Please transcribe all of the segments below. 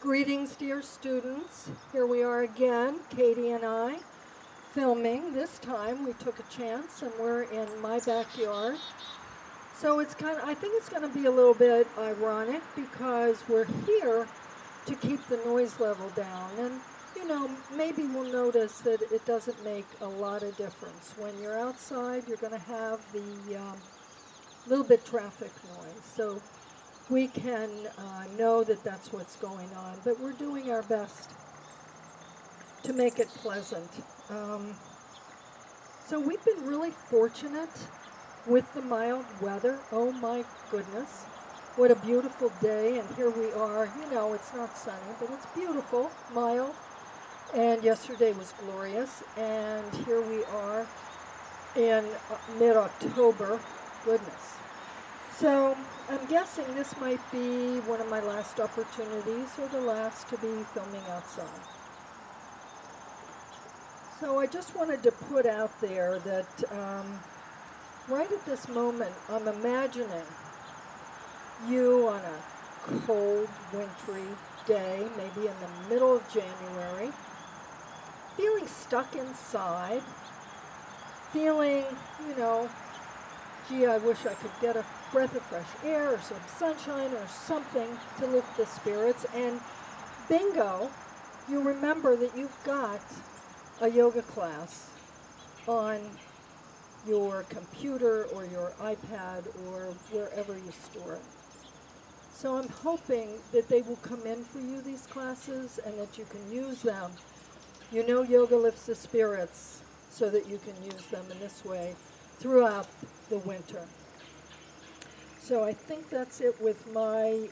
Greetings, dear students. Here we are again, Katie and I, filming. This time we took a chance and we're in my backyard. So I think it's going to be a little bit ironic because we're here to keep the noise level down. And, maybe we'll notice that it doesn't make a lot of difference. When you're outside, you're going to have the little bit traffic noise. So we can know that that's what's going on, but we're doing our best to make it pleasant. Um, so we've been really fortunate with the mild weather. Oh my goodness, what a beautiful day, and here we are. It's not sunny, but it's beautiful, mild, and yesterday was glorious, and here we are in mid-October. Goodness. So I'm guessing this might be one of my last opportunities or the last to be filming outside. So I just wanted to put out there that right at this moment I'm imagining you on a cold, wintry day, maybe in the middle of January, feeling stuck inside, feeling, gee, I wish I could get a breath of fresh air or some sunshine or something to lift the spirits. And bingo, you remember that you've got a yoga class on your computer or your iPad or wherever you store it. So I'm hoping that they will come in for you, these classes, and that you can use them. Yoga lifts the spirits so that you can use them in this way throughout the winter. So I think that's it with my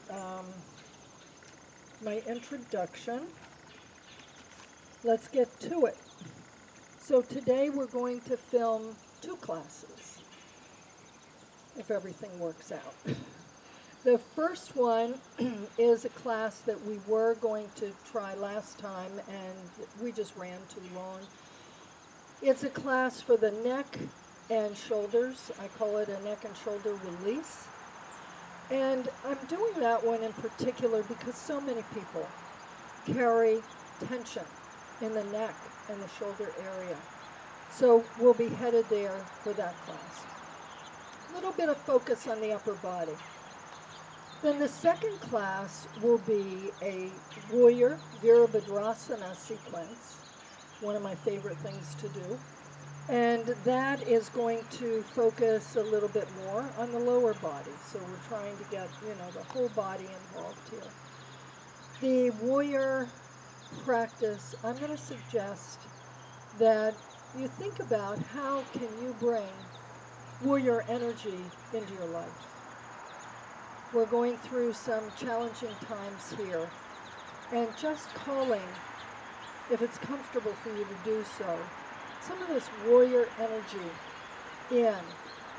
introduction. Let's get to it. So today we're going to film 2 classes, if everything works out. The first one is a class that we were going to try last time, and we just ran too long. It's a class for the neck and shoulders. I call it a neck and shoulder release. And I'm doing that one in particular because so many people carry tension in the neck and the shoulder area. So we'll be headed there for that class. A little bit of focus on the upper body. Then the second class will be a warrior Virabhadrasana sequence, one of my favorite things to do. And that is going to focus a little bit more on the lower body. So we're trying to get, the whole body involved here. The warrior practice, I'm going to suggest that you think about how can you bring warrior energy into your life. We're going through some challenging times here, and just calling, if it's comfortable for you to do so, some of this warrior energy in.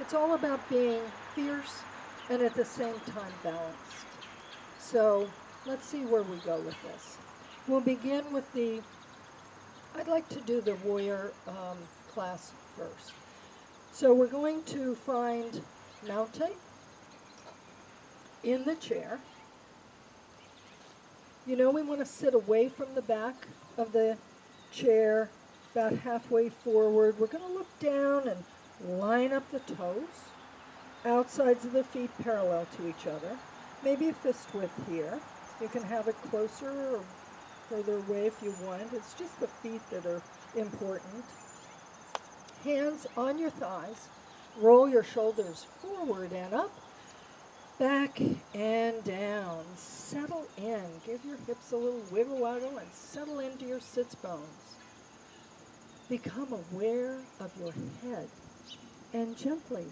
It's all about being fierce and at the same time balanced. So let's see where we go with this. We'll begin with I'd like to do the warrior class first. So we're going to find mounting in the chair. We want to sit away from the back of the chair, about halfway forward. We're going to look down and line up the toes, outsides of the feet parallel to each other. Maybe a fist width here. You can have it closer or further away if you want. It's just the feet that are important. Hands on your thighs. Roll your shoulders forward and up, back and down. Settle in. Give your hips a little wiggle waggle and settle into your sits bones. Become aware of your head and gently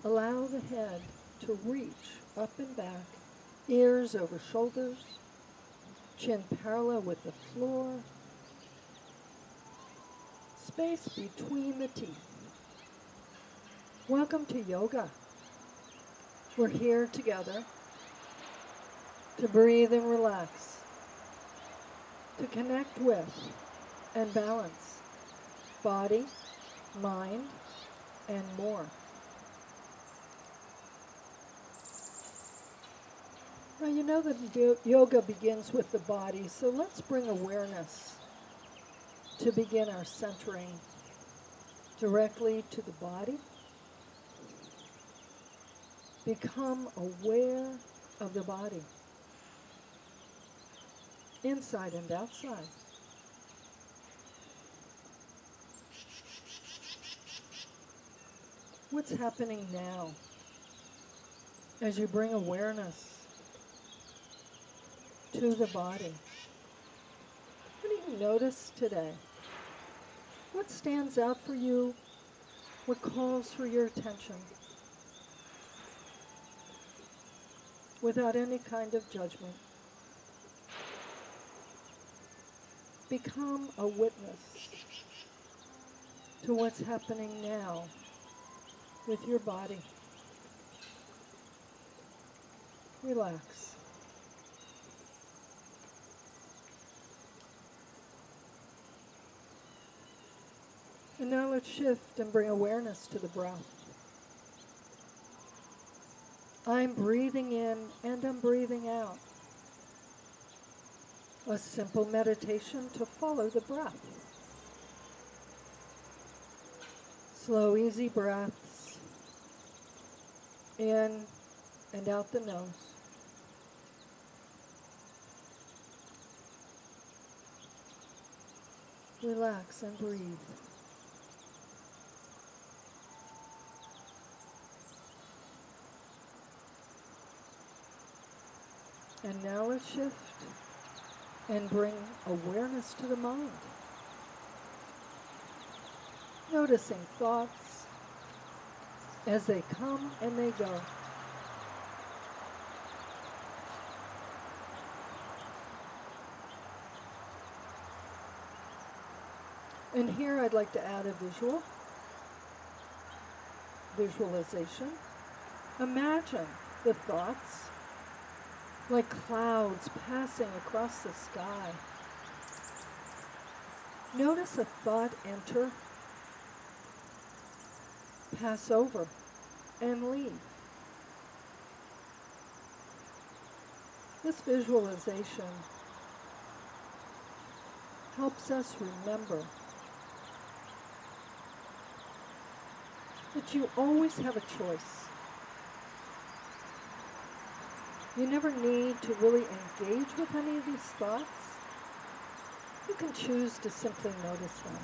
allow the head to reach up and back, ears over shoulders, chin parallel with the floor, space between the teeth. Welcome to yoga. We're here together to breathe and relax, to connect with and balance body, mind, and more. Now you know that yoga begins with the body, so let's bring awareness to begin our centering directly to the body. Become aware of the body, inside and outside. What's happening now as you bring awareness to the body? What do you notice today? What stands out for you? What calls for your attention? Without any kind of judgment. Become a witness to what's happening now with your body. Relax. And now let's shift and bring awareness to the breath. I'm breathing in and I'm breathing out. A simple meditation to follow the breath. Slow, easy breaths in and out the nose. Relax and breathe. And now let's shift and bring awareness to the mind. Noticing thoughts as they come and they go. And here I'd like to add a visualization. Imagine the thoughts like clouds passing across the sky. Notice a thought enter, pass over, and leave. This visualization helps us remember that you always have a choice. You never need to really engage with any of these thoughts. You can choose to simply notice them.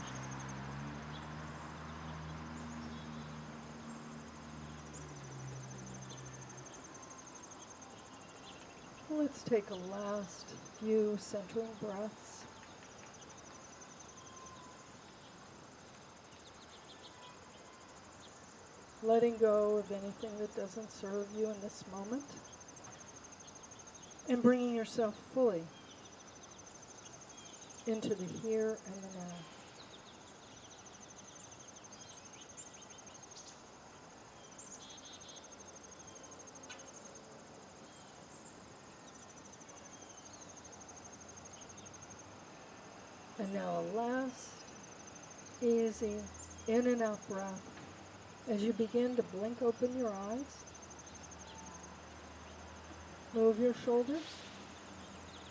Let's take a last few centering breaths. Letting go of anything that doesn't serve you in this moment. And bringing yourself fully into the here and the now. And now a last easy in and out breath as you begin to blink open your eyes. Move your shoulders.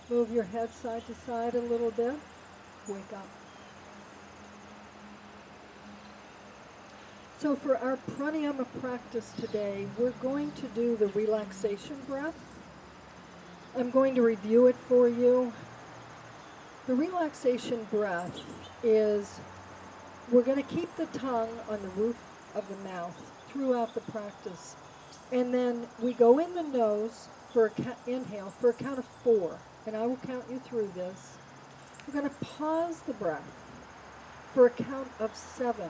Move your head side to side a little bit. Wake up. So for our pranayama practice today, we're going to do the relaxation breath. I'm going to review it for you. The relaxation breath is, we're going to keep the tongue on the roof of the mouth throughout the practice. And then we go in the nose for inhale for a count of 4. And I will count you through this. We're going to pause the breath for a count of 7.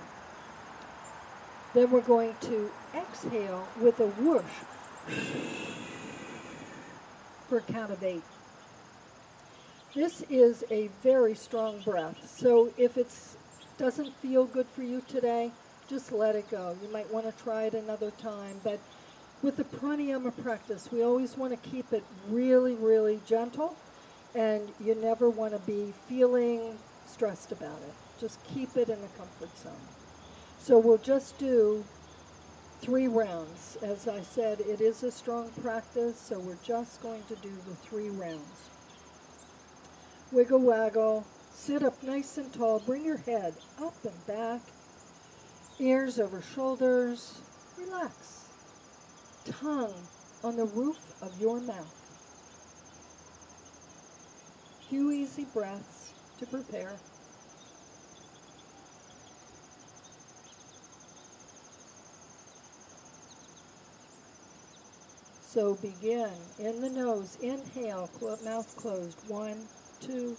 Then we're going to exhale with a whoosh for a count of 8. This is a very strong breath. So if it doesn't feel good for you today, just let it go. You might want to try it another time. But with the pranayama practice, we always want to keep it really, really gentle. And you never want to be feeling stressed about it. Just keep it in a comfort zone. So we'll just do 3 rounds. As I said, it is a strong practice, so we're just going to do the 3 rounds. Wiggle, waggle, sit up nice and tall, bring your head up and back, ears over shoulders, relax. Tongue on the roof of your mouth. Few easy breaths to prepare. So begin in the nose, inhale, mouth closed. 1, 2,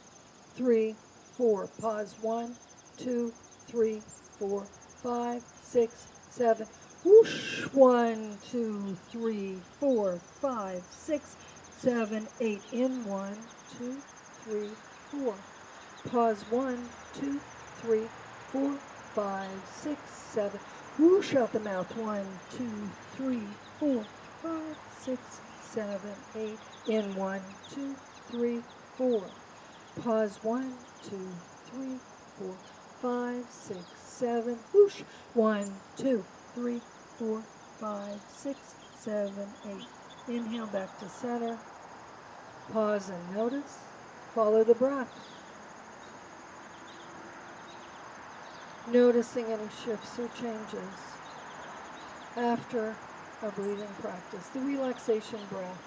3, 4. Pause. 1, 2, 3, 4, 5, 6, 7. Whoosh. 1, 2, 3, 4, 5, 6, 7, 8. In 1, 2, 3, 4. Pause. 1, 2, 3, 4, 5, 6, 7. Whoosh out the mouth. 1, 2, 3, 4, 5, 6, 7, 8. In 1, 2, 3, 4. Pause. 1, 2, 3, 4, 5, 6, 7. Whoosh. 1, 2, 3, 4, 5, 6, 7, 8. Inhale back to center. Pause and notice. Follow the breath. Noticing any shifts or changes after our breathing practice, the relaxation breath.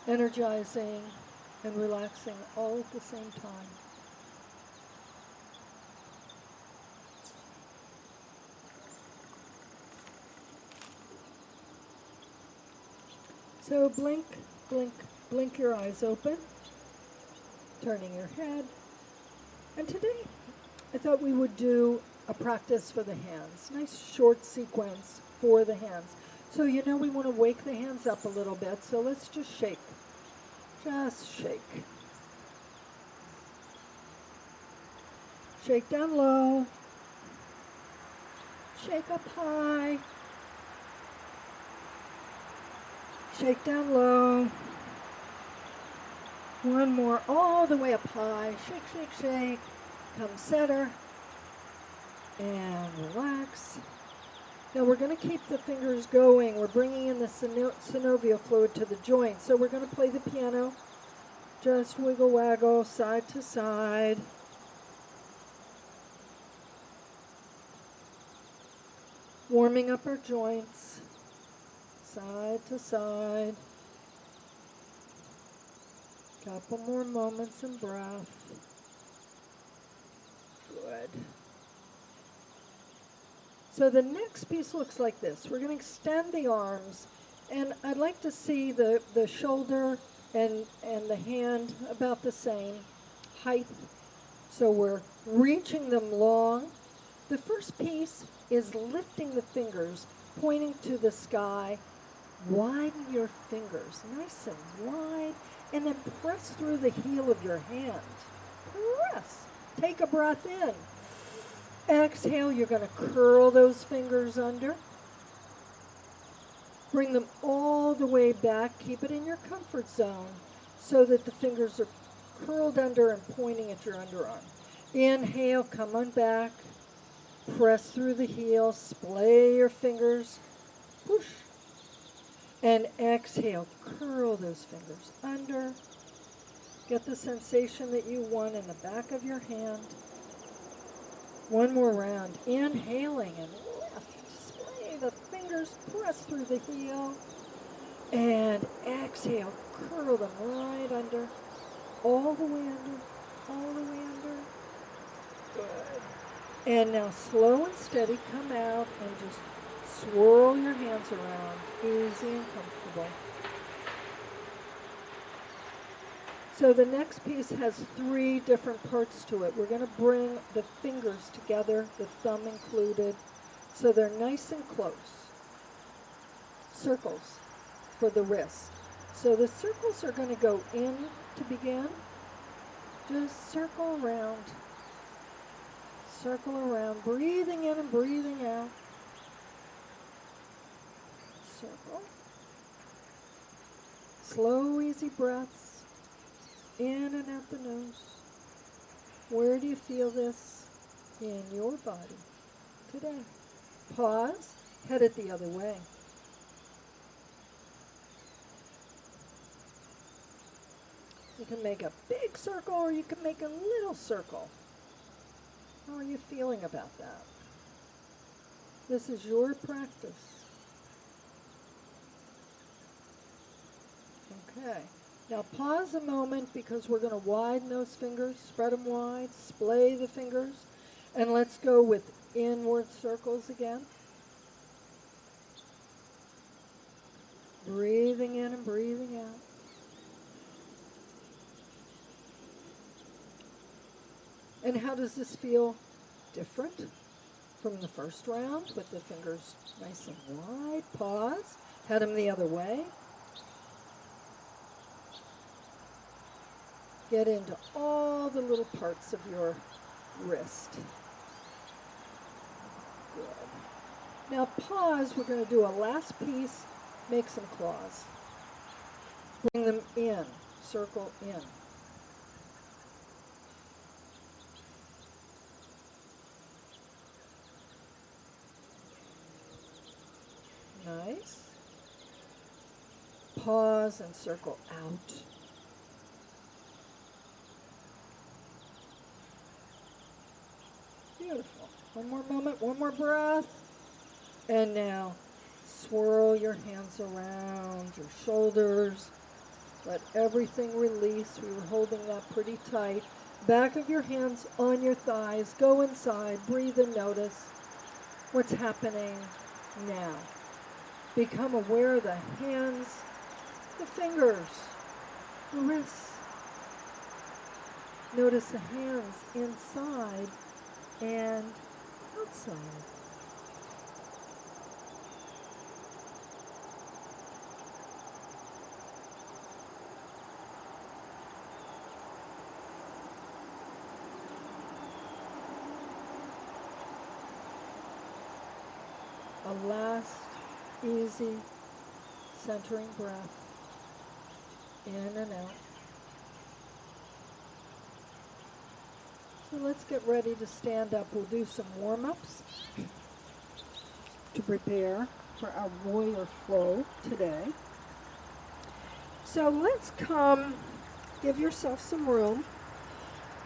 Energizing and relaxing all at the same time. So blink, blink, blink your eyes open, turning your head. And today, I thought we would do a practice for the hands. Nice short sequence for the hands. So we want to wake the hands up a little bit, so let's just shake. Just shake. Shake down low. Shake up high. Shake down low. One more, all the way up high. Shake, shake, shake. Come center. And relax. Now we're going to keep the fingers going. We're bringing in the synovial fluid to the joint. So we're going to play the piano. Just wiggle, waggle, side to side. Warming up our joints. Side to side. Couple more moments and breath. Good. So the next piece looks like this. We're going to extend the arms, and I'd like to see the shoulder and the hand about the same height. So we're reaching them long. The first piece is lifting the fingers, pointing to the sky. Widen your fingers, nice and wide, and then press through the heel of your hand. Press. Take a breath in. Exhale, you're going to curl those fingers under. Bring them all the way back. Keep it in your comfort zone so that the fingers are curled under and pointing at your underarm. Inhale, come on back. Press through the heel. Splay your fingers. Push. And exhale, curl those fingers under. Get the sensation that you want in the back of your hand. One more round. Inhaling and lift. Splay the fingers, press through the heel. And exhale, curl them right under. All the way under. All the way under. Good. And now slow and steady, come out and just swirl your hands around, easy and comfortable. So the next piece has 3 different parts to it. We're going to bring the fingers together, the thumb included, so they're nice and close. Circles for the wrist. So the circles are going to go in to begin. Just circle around. Circle around, breathing in and breathing out. Circle. Slow, easy breaths. In and out the nose. Where do you feel this in your body today? Pause, head it the other way. You can make a big circle or you can make a little circle. How are you feeling about that? This is your practice. Okay. Now pause a moment because we're going to widen those fingers, spread them wide, splay the fingers, and let's go with inward circles again. Breathing in and breathing out. And how does this feel different from the first round with the fingers nice and wide? Pause. Head them the other way. Get into all the little parts of your wrist. Good. Now pause. We're going to do a last piece. Make some claws. Bring them in. Circle in. Nice. Pause and circle out. Beautiful. One more moment, one more breath. And now swirl your hands around your shoulders. Let everything release. We were holding that pretty tight. Back of your hands on your thighs. Go inside. Breathe and notice what's happening now. Become aware of the hands, the fingers, the wrists. Notice the hands inside and outside. A last easy centering breath in and out. So let's get ready to stand up. We'll do some warm-ups to prepare for our warrior flow today. So let's come, give yourself some room.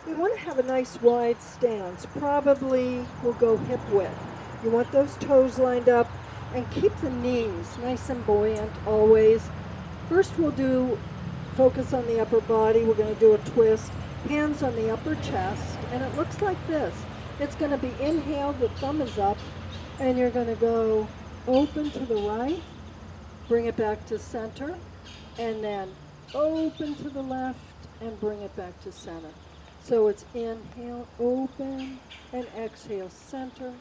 We want to have a nice wide stance. Probably we'll go hip width. You want those toes lined up and keep the knees nice and buoyant always. First we'll focus on the upper body. We're going to do a twist. Hands on the upper chest, and it looks like this. It's going to be inhale, the thumb is up, and you're going to go open to the right, bring it back to center, and then open to the left and bring it back to center. So it's inhale, open, and exhale, center.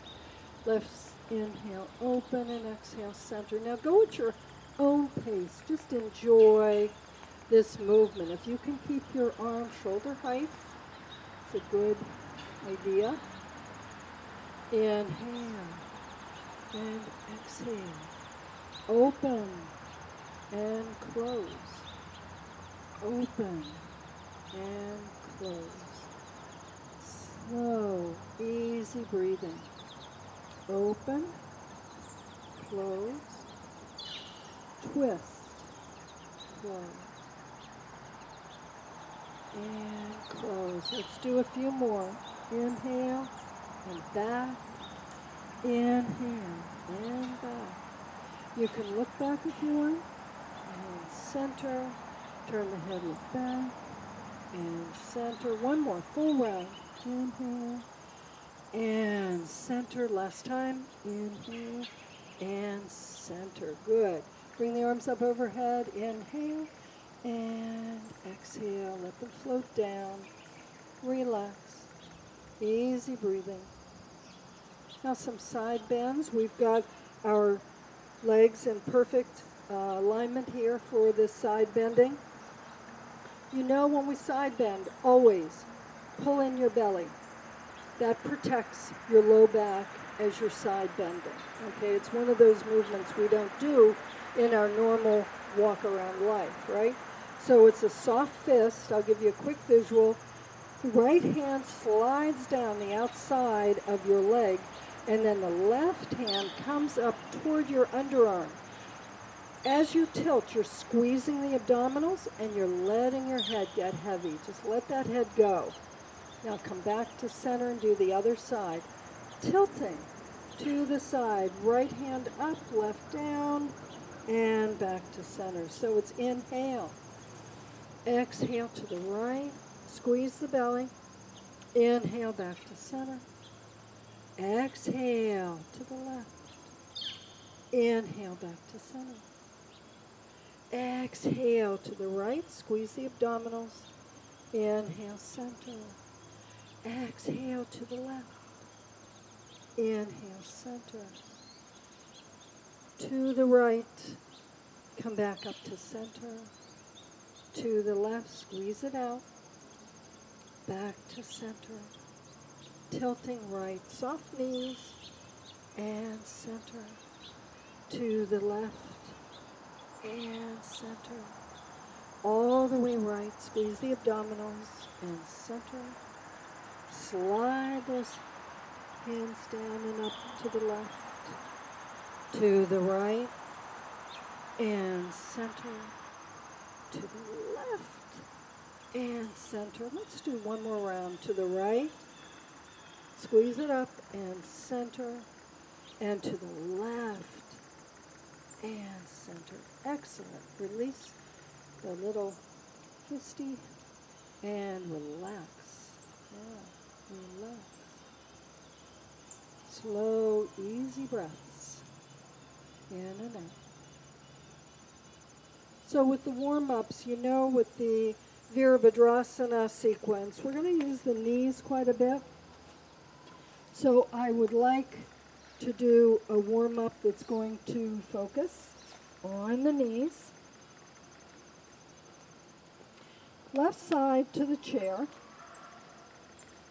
Left inhale, open, and exhale, center. Now go at your own pace. Just enjoy this movement. If you can keep your arm shoulder height, it's a good idea. Inhale and exhale. Open and close. Open and close. Slow, easy breathing. Open, close, twist, close, and close. Let's do a few more. Inhale and back. Inhale and back. You can look back if you want. And center. Turn the head look back. And center. One more full round. Inhale. And center. Last time. Inhale. And center. Good. Bring the arms up overhead. Inhale. And exhale. Let them float down. Relax. Easy breathing. Now some side bends. We've got our legs in perfect alignment here for this side bending. You know, when we side bend, always pull in your belly. That protects your low back as you're side bending. Okay, it's one of those movements we don't do in our normal walk around life, right? So it's a soft fist. I'll give you a quick visual. The right hand slides down the outside of your leg, and then the left hand comes up toward your underarm. As you tilt, you're squeezing the abdominals and you're letting your head get heavy. Just let that head go. Now come back to center and do the other side. Tilting to the side, right hand up, left down, and back to center. So it's inhale, exhale to the right, squeeze the belly, inhale back to center, exhale to the left, inhale back to center, exhale to the right, squeeze the abdominals, inhale center, exhale to the left, inhale center, to the right, come back up to center, to the left, squeeze it out, back to center, tilting right, soft knees, and center, to the left, and center, all the way right, squeeze the abdominals, and center, slide those hands down and up to the left, to the right, and center, to the left, and center. Let's do one more round. To the right, squeeze it up, and center, and to the left, and center. Excellent. Release the little fisty, and relax. Yeah, relax. Slow, easy breaths, in and out. So with the warm-ups, you know, with the Virabhadrasana sequence, we're going to use the knees quite a bit. So I would like to do a warm-up that's going to focus on the knees. Left side to the chair.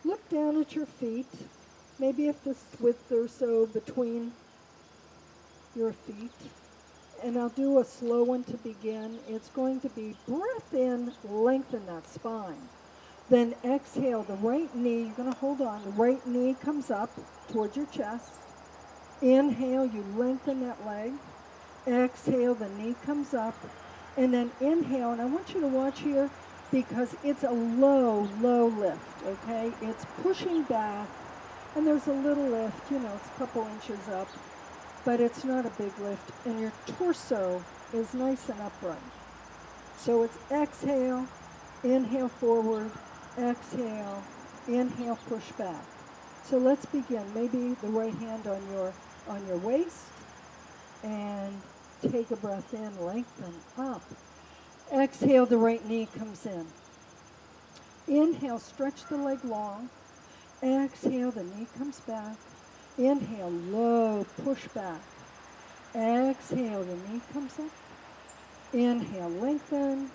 Look down at your feet, maybe a fist width or so between your feet. And I'll do a slow one to begin. It's going to be breath in, lengthen that spine. Then exhale, the right knee, you're going to hold on. The right knee comes up towards your chest. Inhale, you lengthen that leg. Exhale, the knee comes up. And then inhale, and I want you to watch here because it's a low, low lift, okay? It's pushing back, and there's a little lift, you know, it's a couple inches up. But it's not a big lift, and your torso is nice and upright. So it's exhale, inhale forward, exhale, inhale, push back. So let's begin. Maybe the right hand on your waist, and take a breath in, lengthen up. Exhale, the right knee comes in. Inhale, stretch the leg long. Exhale, the knee comes back. Inhale, low, push back. Exhale, the knee comes up. Inhale, lengthen.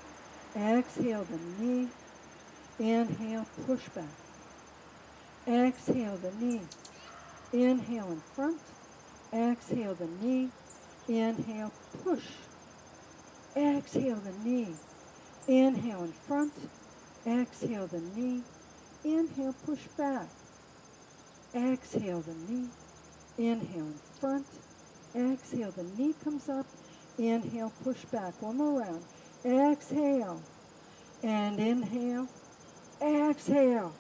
Exhale, the knee. Inhale, push back. Exhale, the knee. Inhale in front. Exhale, the knee. Inhale, push. Exhale, the knee. Inhale in front. Exhale, the knee. Inhale, push back. Exhale, the knee. Inhale in front. Exhale, the knee comes up. Inhale, push back. One more round. Exhale. And inhale. Exhale.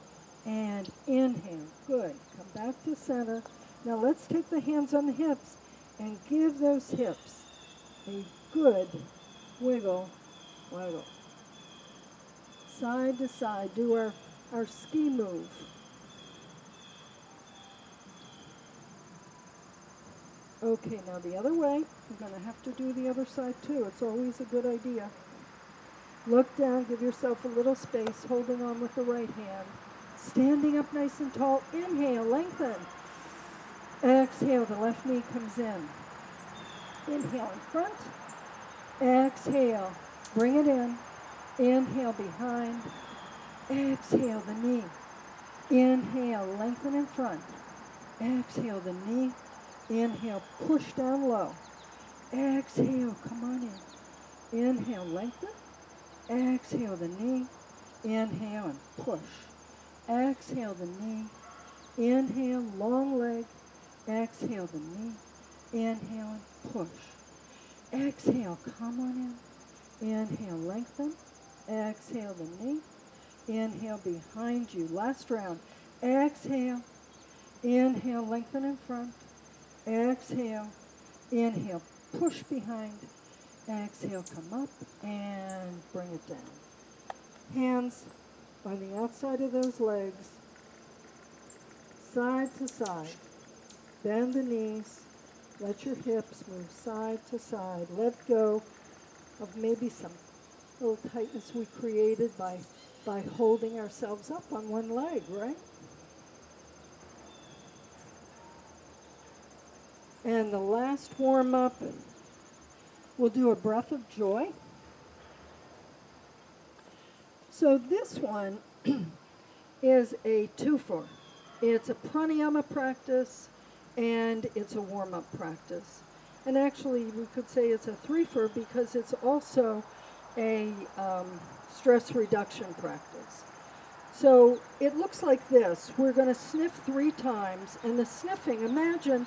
And inhale. Good. Come back to center. Now let's take the hands on the hips and give those hips a good wiggle, wiggle. Side to side. Do our ski move. Okay, now the other way. You're going to have to do the other side too. It's always a good idea. Look down, give yourself a little space, holding on with the right hand. Standing up nice and tall. Inhale, lengthen. Exhale, the left knee comes in. Inhale in front. Exhale, bring it in. Inhale behind. Exhale, the knee. Inhale, lengthen in front. Exhale, the knee. Inhale, push down low. Exhale, come on in. Inhale, lengthen. Exhale, the knee. Inhale and push. Exhale the knee. Inhale, long leg. Exhale the knee. Inhale and push. Exhale, come on in. Inhale, lengthen. Exhale the knee. Inhale behind you. Last round. Exhale. Inhale, lengthen in front. Exhale. Inhale, push behind. Exhale, come up and bring it down. Hands on the outside of those legs, side to side. Bend the knees. Let your hips move side to side. Let go of maybe some little tightness we created by holding ourselves up on one leg, right? And the last warm-up, we'll do a breath of joy. So this one is a twofer. It's a pranayama practice and it's a warm-up practice. And actually we could say it's a threefer because it's also a stress reduction practice. So it looks like this. We're going to sniff 3 times, and the sniffing, imagine,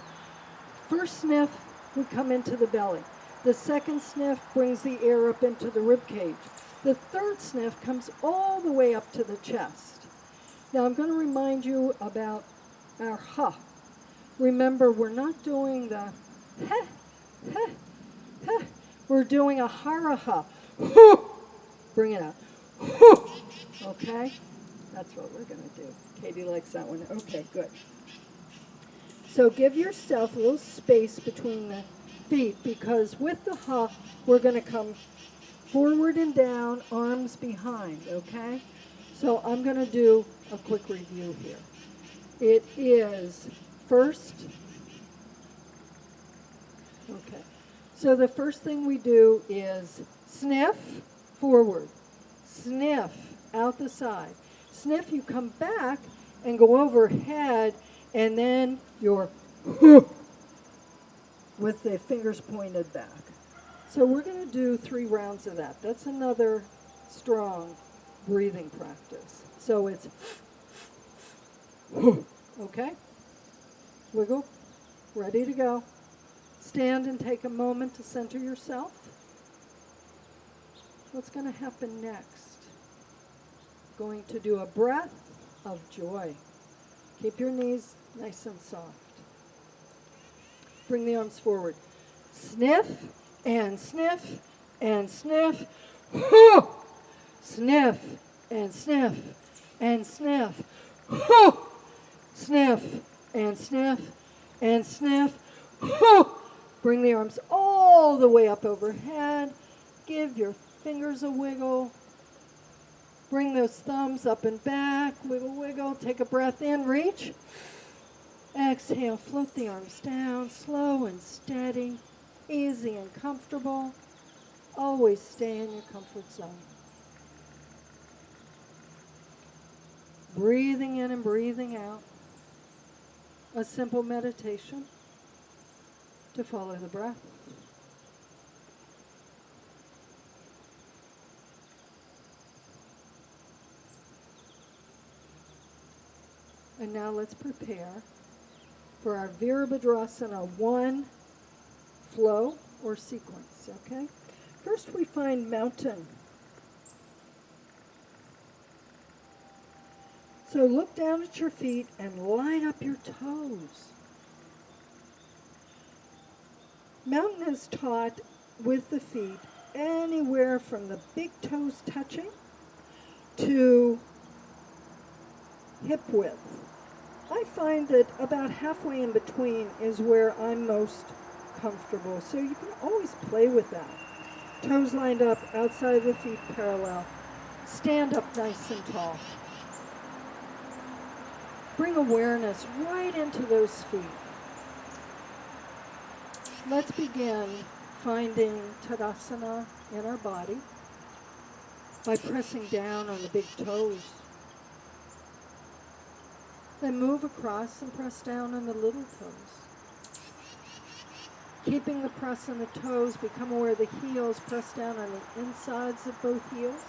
first sniff, we come into the belly. The second sniff brings the air up into the rib cage. The third sniff comes all the way up to the chest. Now I'm going to remind you about our ha. Remember, we're not doing the ha, ha, ha. We're doing a hara-ha. Bring it up. Okay? That's what we're going to do. Katie likes that one. Okay, good. So give yourself a little space between the feet, because with the ha, we're going to come forward and down, arms behind, okay? So I'm going to do a quick review here. It is first, okay. So the first thing we do is sniff, forward, sniff, out the side. Sniff, you come back and go overhead, and then you're with the fingers pointed back. So we're going to do 3 rounds of that. That's another strong breathing practice. So it's okay? Wiggle, ready to go. Stand and take a moment to center yourself. What's going to happen next? Going to do a breath of joy. Keep your knees nice and soft. Bring the arms forward. Sniff and sniff and sniff. Sniff and sniff and sniff. Sniff and sniff and sniff. Bring the arms all the way up overhead. Give your fingers a wiggle. Bring those thumbs up and back. Wiggle, wiggle. Take a breath in. Reach. Exhale. Float the arms down. Slow and steady. Easy and comfortable. Always stay in your comfort zone. Breathing in and breathing out. A simple meditation to follow the breath. And now let's prepare for our Virabhadrasana 1 flow or sequence, okay? First we find mountain. So look down at your feet and line up your toes. Mountain is taught with the feet anywhere from the big toes touching to hip width. I find that about halfway in between is where I'm most comfortable. So you can always play with that. Toes lined up, outside of the feet parallel. Stand up nice and tall. Bring awareness right into those feet. Let's begin finding Tadasana in our body by pressing down on the big toes. Then move across and press down on the little toes. Keeping the press on the toes, become aware of the heels, press down on the insides of both heels.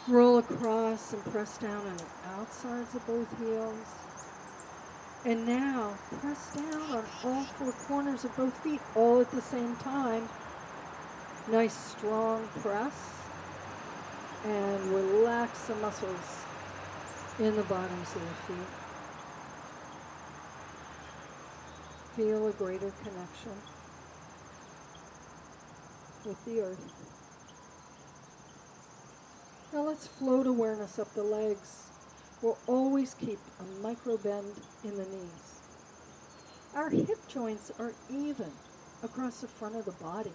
Roll across and press down on the outsides of both heels. And now press down on all four corners of both feet all at the same time. Nice strong press. And relax the muscles in the bottoms of the feet. Feel a greater connection with the earth. Now let's float awareness up the legs. We'll always keep a micro bend in the knees. Our hip joints are even across the front of the body.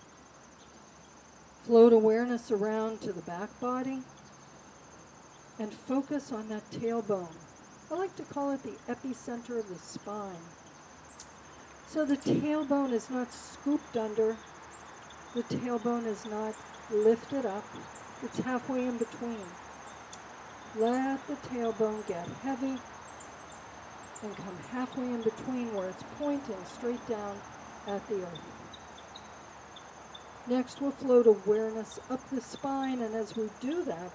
Float awareness around to the back body and focus on that tailbone. I like to call it the epicenter of the spine. So the tailbone is not scooped under. The tailbone is not lifted up. It's halfway in between. Let the tailbone get heavy and come halfway in between where it's pointing straight down at the earth. Next, we'll float awareness up the spine, and as we do that,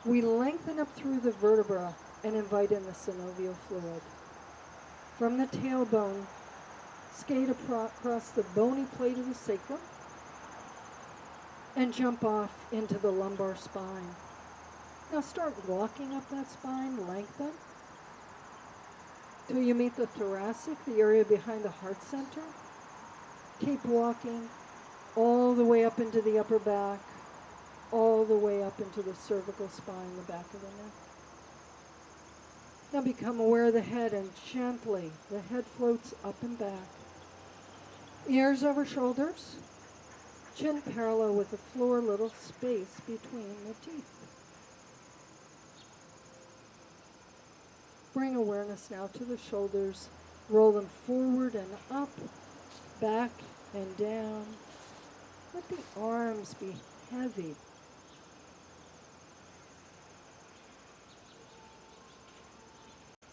we lengthen up through the vertebra and invite in the synovial fluid. From the tailbone, skate across the bony plate of the sacrum and jump off into the lumbar spine. Now start walking up that spine, lengthen, till you meet the thoracic, the area behind the heart center. Keep walking all the way up into the upper back, all the way up into the cervical spine, the back of the neck. Now become aware of the head, and gently the head floats up and back. Ears over shoulders, chin parallel with the floor, little space between the teeth. Bring awareness now to the shoulders. Roll them forward and up, back and down. Let the arms be heavy.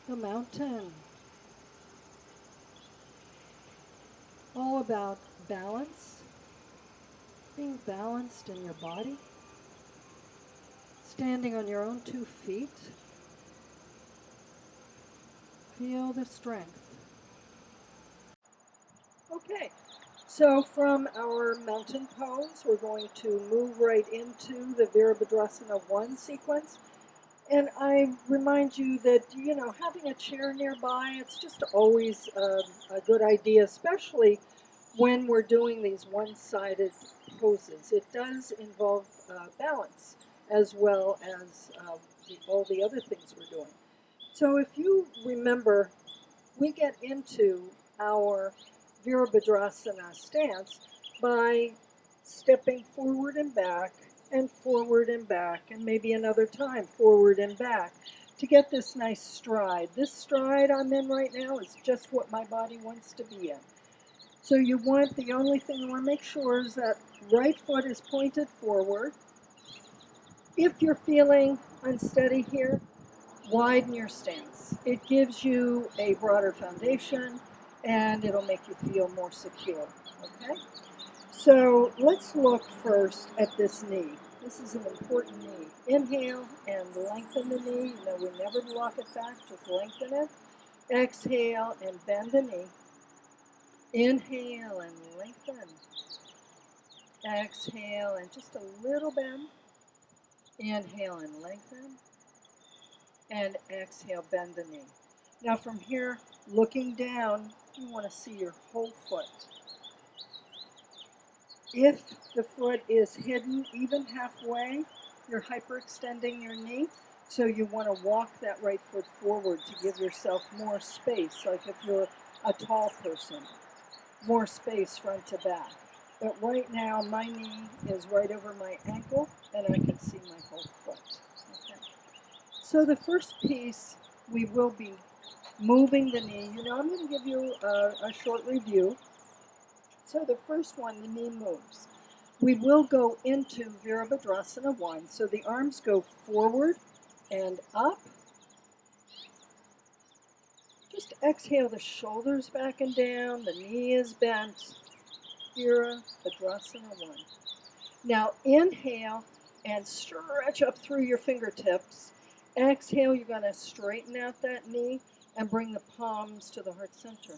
The mountain. All about balance, being balanced in your body, standing on your own 2 feet. Feel the strength. Okay, so from our mountain pose, we're going to move right into the Virabhadrasana 1 sequence. And I remind you that, having a chair nearby, it's just always a good idea, especially when we're doing these one-sided poses. It does involve balance as well as all the other things we're doing. So if you remember, we get into our Virabhadrasana stance by stepping forward and back, and maybe another time forward and back to get this nice stride. This stride I'm in right now is just what my body wants to be in. So the only thing you want to make sure is that right foot is pointed forward. If you're feeling unsteady here, widen your stance. It gives you a broader foundation and it'll make you feel more secure, okay? So let's look first at this knee. This is an important knee. Inhale and lengthen the knee. We never lock it back, just lengthen it. Exhale and bend the knee. Inhale and lengthen. Exhale and just a little bend. Inhale and lengthen. And exhale, bend the knee. Now from here, looking down, you want to see your whole foot. If the foot is hidden even halfway, you're hyperextending your knee, so you want to walk that right foot forward to give yourself more space, like if you're a tall person, more space front to back. But right now, my knee is right over my ankle, and I can see my whole foot. Okay. So the first piece, we will be moving the knee. I'm going to give you a short review. So the first one, the knee moves. We will go into Virabhadrasana 1. So the arms go forward and up. Just exhale the shoulders back and down. The knee is bent. Virabhadrasana 1. Now inhale and stretch up through your fingertips. Exhale, you're going to straighten out that knee and bring the palms to the heart center.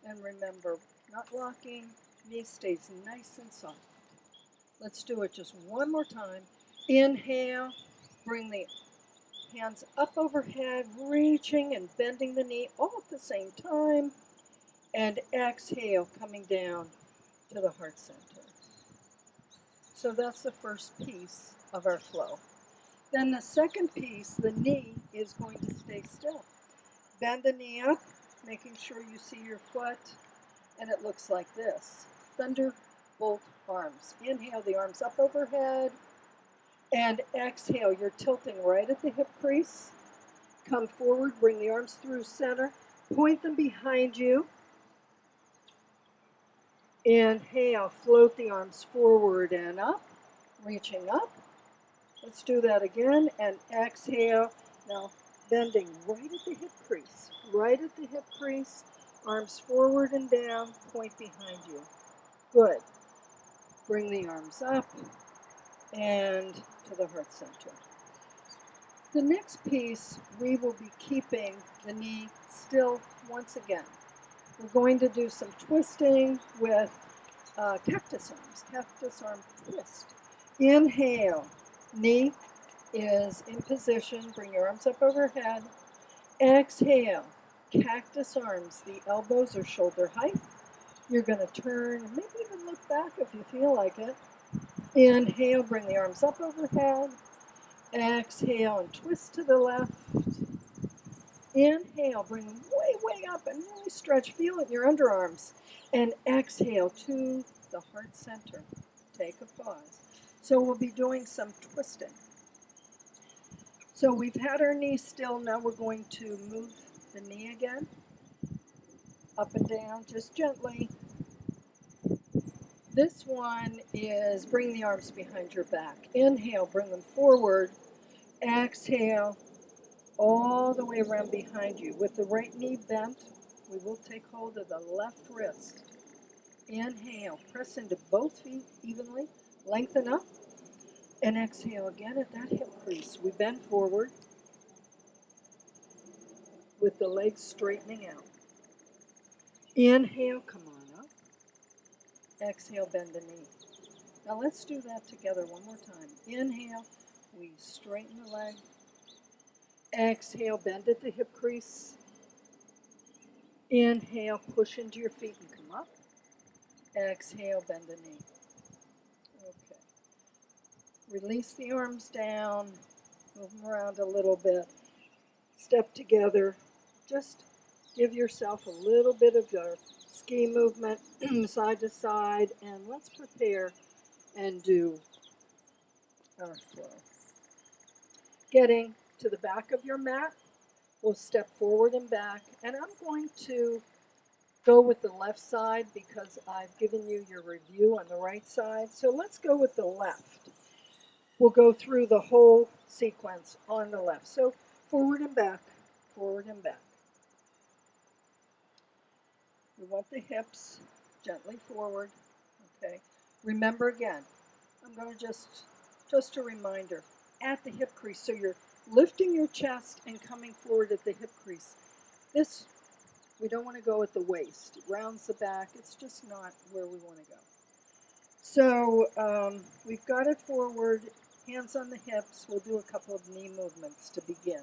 And remember, not rocking, knee stays nice and soft. Let's do it just one more time. Inhale, bring the hands up overhead, reaching and bending the knee all at the same time. And exhale, coming down to the heart center. So that's the first piece of our flow. Then the second piece, the knee is going to stay still. Bend the knee up, making sure you see your foot, and it looks like this. Thunderbolt arms. Inhale, the arms up overhead, and exhale, you're tilting right at the hip crease. Come forward, bring the arms through center, point them behind you. Inhale, float the arms forward and up, reaching up. Let's do that again, and exhale. Now, bending right at the hip crease, right at the hip crease, arms forward and down, point behind you. Good. Bring the arms up and to the heart center. The next piece, we will be keeping the knee still once again. We're going to do some twisting with cactus arm twist. Inhale, knee is in position, bring your arms up overhead. Exhale, cactus arms, the elbows are shoulder height. You're going to turn, maybe even look back if you feel like it. Inhale, bring the arms up overhead. Exhale and twist to the left. Inhale, bring them way, way up and really stretch. Feel it in your underarms. And exhale to the heart center. Take a pause. So we'll be doing some twisting. So we've had our knee still. Now we're going to move the knee again. Up and down, just gently. This one is bring the arms behind your back. Inhale, bring them forward. Exhale, all the way around behind you. With the right knee bent, we will take hold of the left wrist. Inhale, press into both feet evenly, lengthen up, and exhale again at that hip crease. We bend forward with the legs straightening out. Inhale, come on up. Exhale, bend the knee. Now let's do that together one more time. Inhale, we straighten the leg. Exhale, bend at the hip crease. Inhale, push into your feet and come up. Exhale, bend the knee. Okay. Release the arms down, move them around a little bit. Step together. Just give yourself a little bit of your ski movement side to side, and let's prepare and do our flow. Getting to the back of your mat, we'll step forward and back, and I'm going to go with the left side because I've given you your review on the right side. So let's go with the left. We'll go through the whole sequence on the left. So forward and back, forward and back. We want the hips gently forward, okay? Remember again, I'm going to just a reminder, at the hip crease. So you're lifting your chest and coming forward at the hip crease. This, we don't want to go at the waist. It rounds the back. It's just not where we want to go. So we've got it forward, hands on the hips. We'll do a couple of knee movements to begin.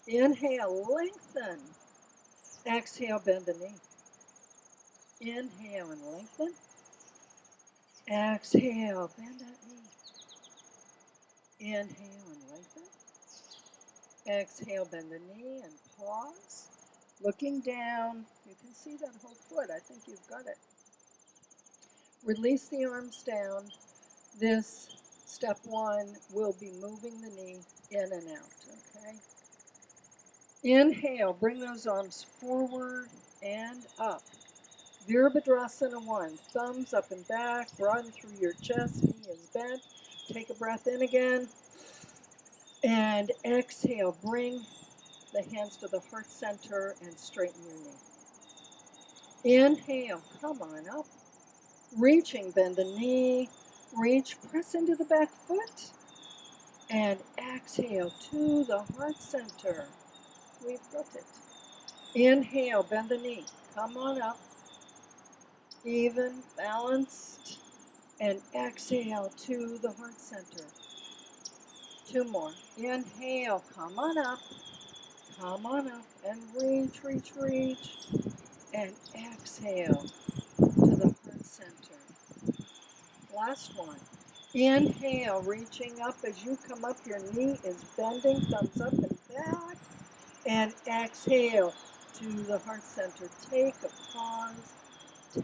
Inhale, lengthen. Exhale, bend the knee. Inhale and lengthen. Exhale, bend that knee. Inhale and lengthen. Exhale, bend the knee and pause. Looking down, you can see that whole foot. I think you've got it. Release the arms down. This, step one, will be moving the knee in and out, okay? Inhale, bring those arms forward and up. Virabhadrasana 1, thumbs up and back, broaden through your chest, knee is bent. Take a breath in again. And exhale, bring the hands to the heart center and straighten your knee. Inhale, come on up. Reaching, bend the knee. Reach, press into the back foot, and exhale to the heart center. We've got it. Inhale, bend the knee. Come on up. Even, balanced, and exhale to the heart center. 2 more. Inhale, come on up. Come on up and reach, reach, reach. And exhale to the heart center. Last one. Inhale, reaching up. As you come up, your knee is bending, thumbs up and back. And exhale to the heart center. Take a pause.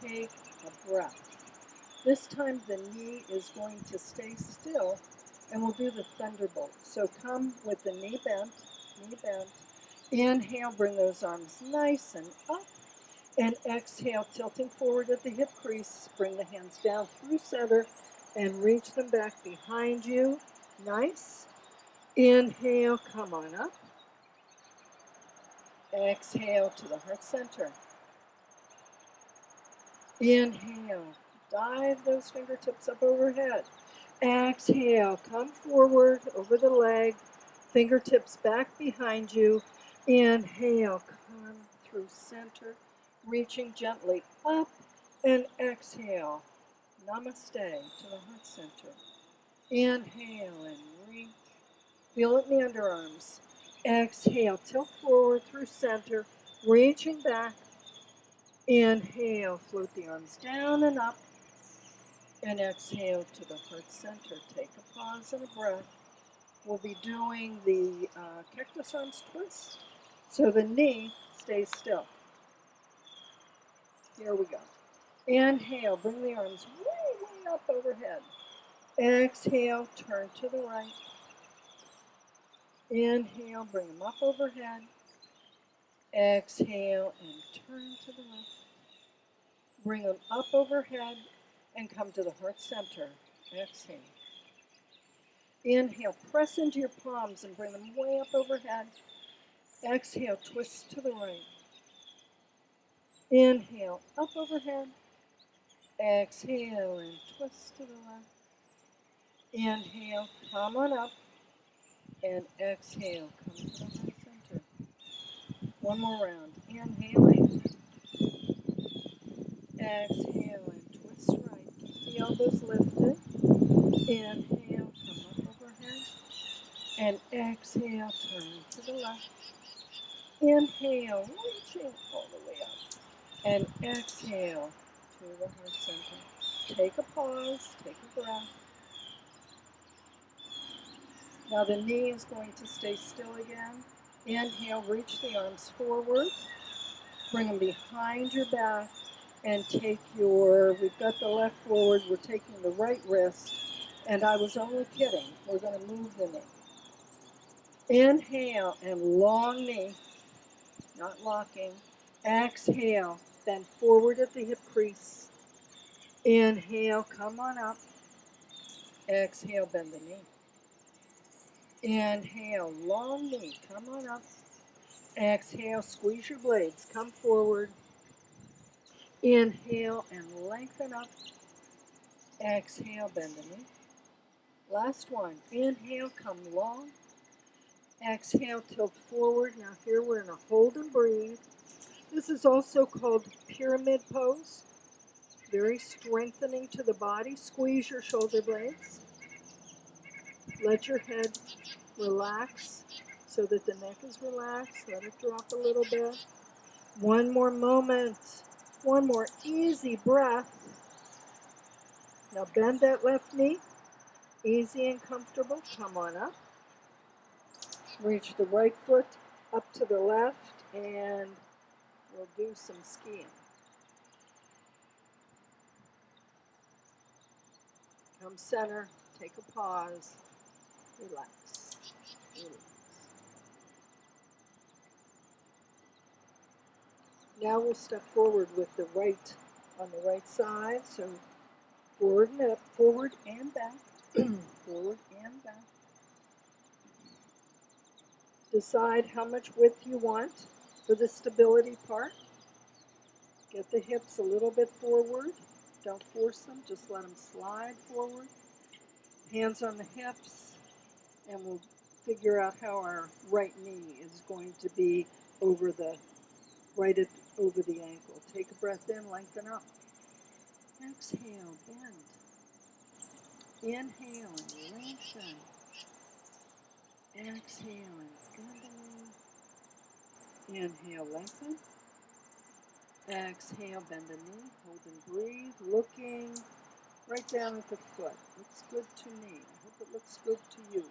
Take a breath. This time the knee is going to stay still, and we'll do the thunderbolt. So come with the knee bent, knee bent. Inhale, bring those arms nice and up. And exhale, tilting forward at the hip crease. Bring the hands down through center and reach them back behind you. Nice. Inhale, come on up. Exhale to the heart center. Inhale, dive those fingertips up overhead. Exhale, come forward over the leg, fingertips back behind you. Inhale, come through center, reaching gently up, and exhale. Namaste to the heart center. Inhale and reach. Feel it in the underarms. Exhale, tilt forward through center, reaching back. Inhale, float the arms down and up. And exhale to the heart center. Take a pause and a breath. We'll be doing the cactus arms twist. So the knee stays still. Here we go. Inhale, bring the arms way, way up overhead. Exhale, turn to the right. Inhale, bring them up overhead. Exhale and turn to the left. Bring them up overhead and come to the heart center. Exhale. Inhale, press into your palms and bring them way up overhead. Exhale, twist to the right. Inhale, up overhead. Exhale and twist to the left. Inhale, come on up. And exhale, come to the heart center. One more round. Inhaling. Exhale and twist right. Keep the elbows lifted. Inhale, come up overhead. And exhale, turn to the left. Inhale, reaching all the way up. And exhale to the heart center. Take a pause, take a breath. Now the knee is going to stay still again. Inhale, reach the arms forward. Bring them behind your back and take we've got the left forward, we're taking the right wrist. And I was only kidding, we're going to move the knee. Inhale and long knee, not locking. Exhale, bend forward at the hip crease. Inhale, come on up. Exhale, bend the knee. Inhale, long knee, come on up. Exhale, squeeze your blades, come forward. Inhale and lengthen up. Exhale, bend the knee. Last one. Inhale, come long. Exhale, tilt forward. Now here we're in a hold and breathe. This is also called pyramid pose. Very strengthening to the body. Squeeze your shoulder blades. Let your head relax so that the neck is relaxed. Let it drop a little bit. One more moment. One more easy breath. Now bend that left knee. Easy and comfortable. Come on up. Reach the right foot up to the left, and we'll do some skiing. Come center. Take a pause. Relax. Relax. Now we'll step forward with the right on the right side. So forward and up, forward and back, forward and back. Decide how much width you want for the stability part. Get the hips a little bit forward. Don't force them, just let them slide forward. Hands on the hips, and we'll figure out how our right knee is going to be over the right at, over the ankle. Take a breath in, lengthen up. Exhale, bend. Inhale and lengthen. Exhale and bend the knee. Inhale, lengthen. Exhale, bend the knee. Hold and breathe. Looking right down at the foot. Looks good to me. I hope it looks good to you.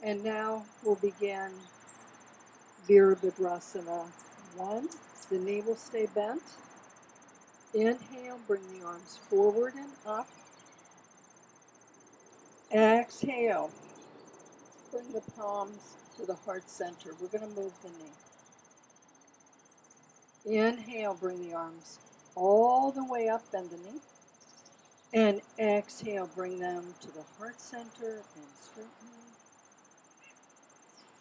And now we'll begin Virabhadrasana 1. The knee will stay bent. Inhale, bring the arms forward and up. Exhale, bring the palms to the heart center. We're going to move the knee. Inhale, bring the arms all the way up, bend the knee. And exhale, bring them to the heart center and straighten.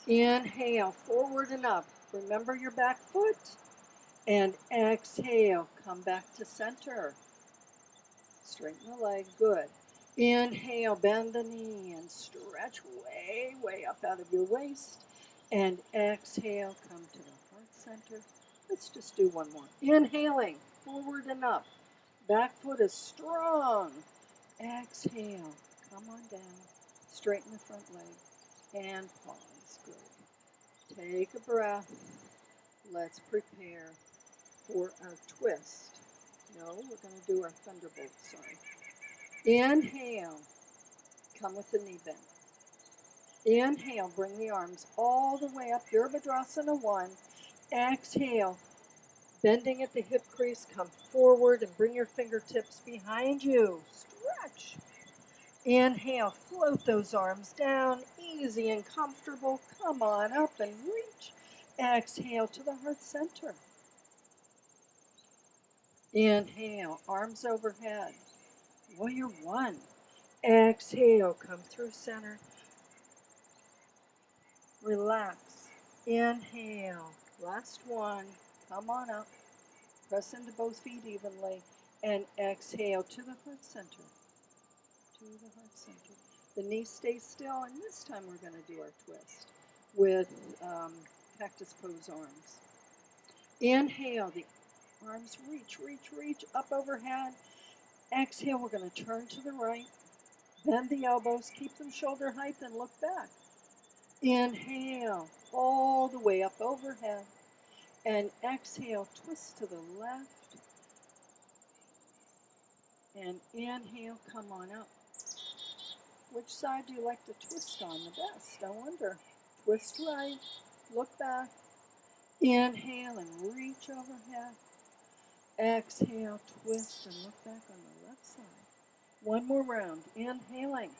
Inhale, forward and up. Remember your back foot. And exhale, come back to center. Straighten the leg, good. Inhale, bend the knee and stretch way, way up out of your waist. And exhale, come to the heart center. Let's just do one more. Inhaling, forward and up. Back foot is strong. Exhale, come on down. Straighten the front leg and pause. Good. Take a breath. Let's prepare for our twist. No, we're going to do our thunderbolt, sorry. Inhale, come with the knee bend. Inhale, bring the arms all the way up, Virabhadrasana 1. Exhale, bending at the hip crease, come forward and bring your fingertips behind you. Stretch. Inhale, float those arms down, easy and comfortable. Come on up and reach. Exhale to the heart center. Inhale, arms overhead. Warrior 1. Exhale, come through center. Relax. Inhale. Last one. Come on up. Press into both feet evenly. And exhale to the heart center. To the heart center. The knee stays still, and this time we're going to do our twist with cactus pose arms. Inhale. The arms reach, reach, reach up overhead. Exhale, we're going to turn to the right. Bend the elbows, keep them shoulder height, and look back. Inhale, all the way up overhead. And exhale, twist to the left. And inhale, come on up. Which side do you like to twist on the best? I wonder. Twist right, look back. Inhale and reach overhead. Exhale, twist and look back on the left side. One more round. Inhaling.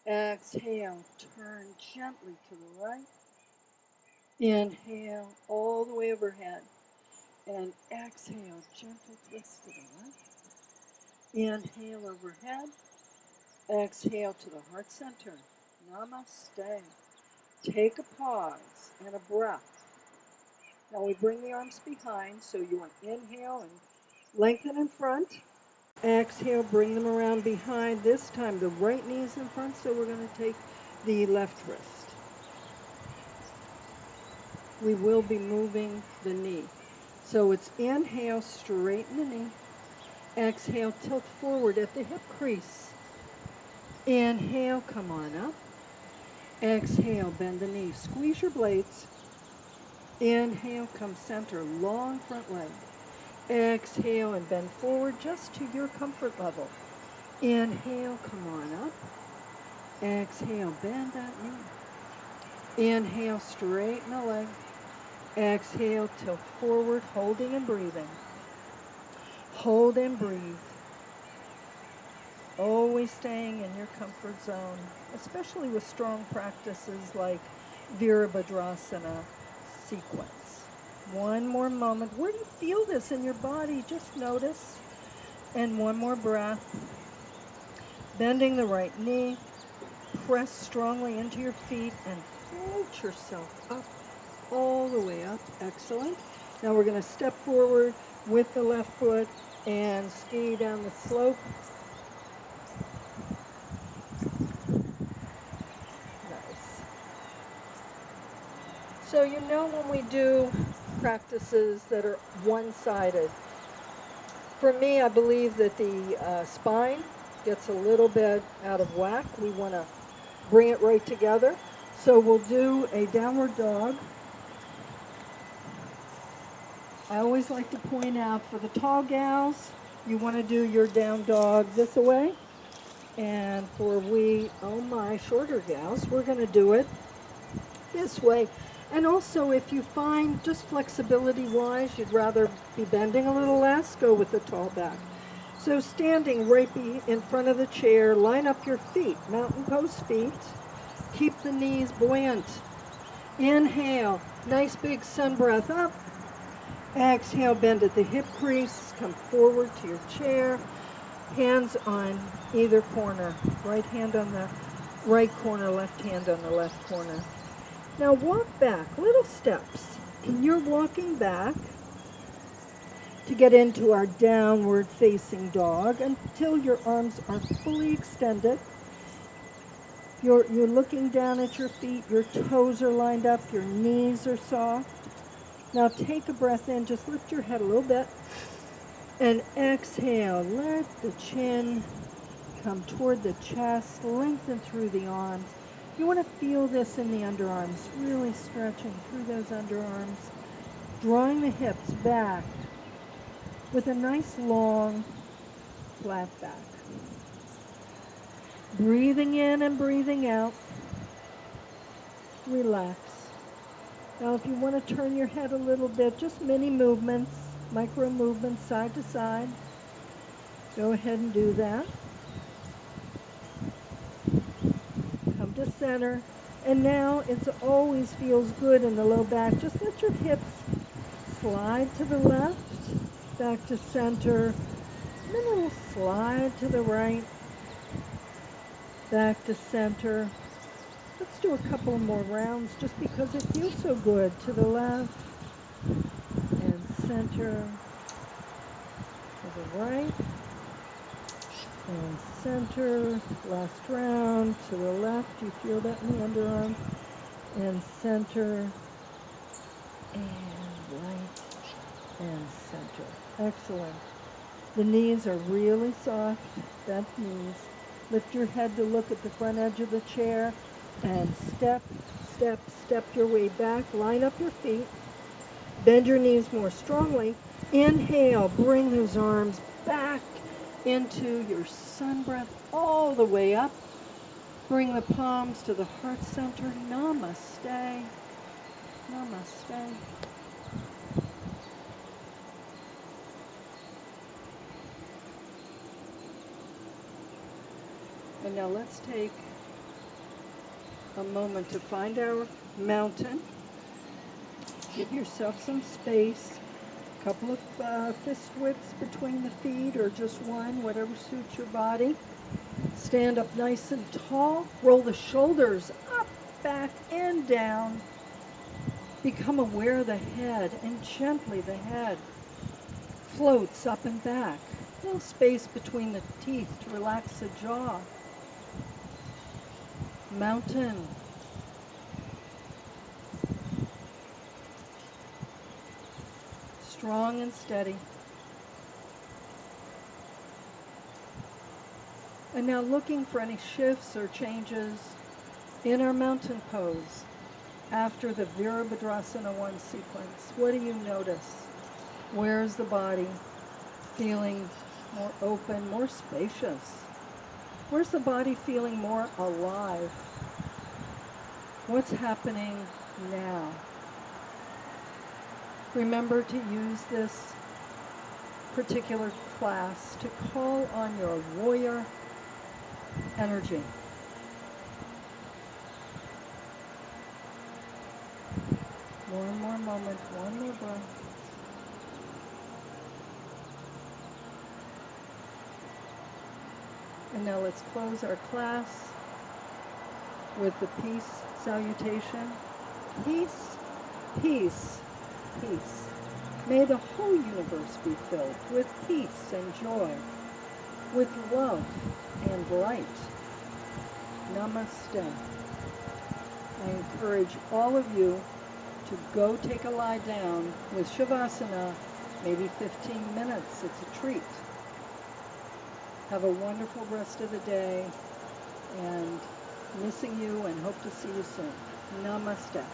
Exhale, turn gently to the right. Inhale, all the way overhead. And exhale, gentle twist to the left. Inhale overhead. Exhale to the heart center. Namaste. Take a pause and a breath. Now we bring the arms behind, so you want to inhale and lengthen in front. Exhale, bring them around behind. This time the right knee is in front, so we're going to take the left wrist. We will be moving the knee. So it's inhale, straighten the knee. Exhale, tilt forward at the hip crease. Inhale, come on up. Exhale, bend the knee. Squeeze your blades. Inhale, come center, long front leg. Exhale and bend forward just to your comfort level. Inhale, come on up. Exhale, bend that knee. Inhale, straighten the leg. Exhale, tilt forward, holding and breathing. Hold and breathe. Always staying in your comfort zone, especially with strong practices like Virabhadrasana sequence. One more moment. Where do you feel this in your body? Just notice. And one more breath. Bending the right knee. Press strongly into your feet and float yourself up, all the way up. Excellent. Now we're going to step forward, with the left foot and ski down the slope. Nice. So you know when we do practices that are one-sided, for me, I believe that the spine gets a little bit out of whack. We want to bring it right together. So we'll do a downward dog. I always like to point out for the tall gals, you want to do your down dog this way. And for oh my, shorter gals, we're going to do it this way. And also, if you find just flexibility-wise, you'd rather be bending a little less, go with the tall back. So standing right in front of the chair, line up your feet, mountain pose feet. Keep the knees buoyant. Inhale, nice big sun breath up. Exhale, bend at the hip crease, come forward to your chair. Hands on either corner. Right hand on the right corner, left hand on the left corner. Now walk back, little steps. You're walking back to get into our downward facing dog until your arms are fully extended. You're looking down at your feet, your toes are lined up, your knees are soft. Now take a breath in, just lift your head a little bit. And exhale, let the chin come toward the chest, lengthen through the arms. You want to feel this in the underarms, really stretching through those underarms, drawing the hips back with a nice long flat back. Breathing in and breathing out. Relax. Now if you want to turn your head a little bit, just mini movements, micro movements side to side. Go ahead and do that. Come to center. And now it always feels good in the low back. Just let your hips slide to the left, back to center, and then a little slide to the right, back to center. Let's do a couple more rounds just because it feels so good. To the left and center, to the right and center. Last round, to the left. You feel that in the underarm. And center and right and center. Excellent. The knees are really soft, bent knees. Lift your head to look at the front edge of the chair and step, step, step your way back. Line up your feet. Bend your knees more strongly. Inhale, bring those arms back into your sun breath all the way up. Bring the palms to the heart center. Namaste. Namaste. And now let's take a moment to find our mountain. Give yourself some space. A couple of fist widths between the feet or just one, whatever suits your body. Stand up nice and tall. Roll the shoulders up, back, and down. Become aware of the head, and gently the head floats up and back. A little space between the teeth to relax the jaw. Mountain. Strong and steady. And now looking for any shifts or changes in our mountain pose after the Virabhadrasana 1 sequence. What do you notice? Where's the body feeling more open, more spacious? Where's the body feeling more alive? What's happening now? Remember to use this particular class to call on your warrior energy. One more moment, one more breath. And now let's close our class with the peace salutation. Peace, peace, peace. May the whole universe be filled with peace and joy, with love and light. Namaste. I encourage all of you to go take a lie down with Shavasana, maybe 15 minutes. It's a treat. Have a wonderful rest of the day, and missing you and hope to see you soon. Namaste.